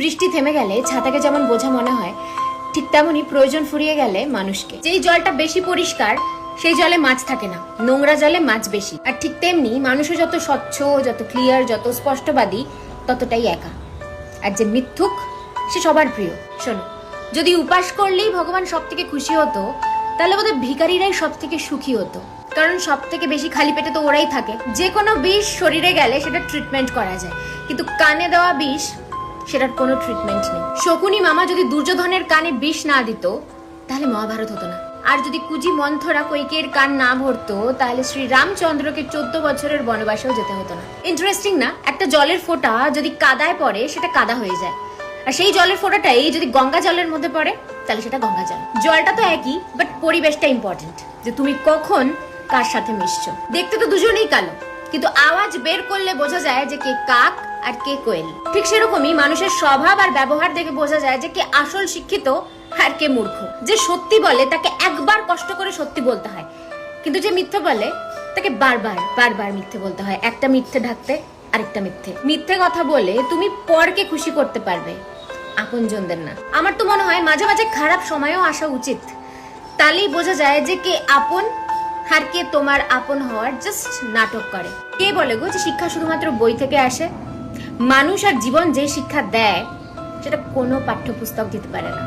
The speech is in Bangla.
বৃষ্টি থেমে গেলে ছাতাকে যেমন বোঝা মনে হয়, ঠিক তেমনই প্রয়োজন ফুরিয়ে গেলে মানুষকে। যেই জলটা বেশি পরিষ্কার সেই জলে মাছ থাকে না, নোংরা জলে মাছ বেশি। আর ঠিক তেমনি মানুষও যত স্বচ্ছ, যত ক্লিয়ার, যত স্পষ্টবাদী, ততটাই একা। আর যে মিথ্যুক সে সবার প্রিয়। শোনো, যদি উপাস করলেই ভগবান সব থেকে খুশি হতো, তাহলে বোধহয় ভিখারিরাই সব থেকে সুখী হতো। কারণ সব থেকে বেশি খালি পেটে তো ওরাই থাকে। যে কোনো বিষ শরীরে গেলে সেটা ট্রিটমেন্ট করা যায়, কিন্তু কানে দেওয়া বিষ সেটার কোনো ট্রিটমেন্ট নেই। শকুনি মামা যদি দুর্যোধনের কানে বিষ না দিত, তাহলে মহাভারত হতো না। আর যদি কুজি মন্থরা কৈকের কান না ভরতো, তাহলে শ্রী রামচন্দ্রকে 14 বছরের বনবাসেও যেতে হতো না। ইন্টারেস্টিং না? একটা জলের ফোঁটা যদি কাদায় পড়ে সেটা কাদা হয়ে যায়, আর সেই জলের ফোঁটাটাই যদি গঙ্গা জলের মধ্যে পড়ে তাহলে সেটা গঙ্গা জল। জলটা তো একই, বাট পরিবেশটা ইম্পর্টেন্ট, যে তুমি কখন কার সাথে মিশছো। দেখতে তো দুজনেই কালো, কিন্তু আওয়াজ বের করলে বোঝা যায় যে কে কাক আর কে কোয়েল। ঠিক সেরকমই মানুষের স্বভাব আর ব্যবহার দেখে বোঝা যায় যে কে আসল শিক্ষিত আর কে মূর্খ। যে সত্যি বলে তাকে একবার কষ্ট করে সত্যি বলতে হয়, কিন্তু যে মিথ্যে বলে তাকে বারবার বারবার মিথ্যে বলতে হয়, একটা মিথ্যে ঢাকতে আরেকটা মিথ্যে। মিথ্যে কথা বলে তুমি পরকে খুশি করতে পারবে, আপনজনদের না। আমার তো মনে হয় মাঝে মাঝে খারাপ সময়ও আসা উচিত, তাহলেই বোঝা যায় যে কে আপন আর কে তোমার আপন হওয়ার জাস্ট নাটক করে। কে বলে গো যে শিক্ষা শুধুমাত্র বই থেকে আসে? মানুষ আর জীবন যে শিক্ষা দেয় সেটা কোনো পাঠ্যপুস্তক দিতে পারে না।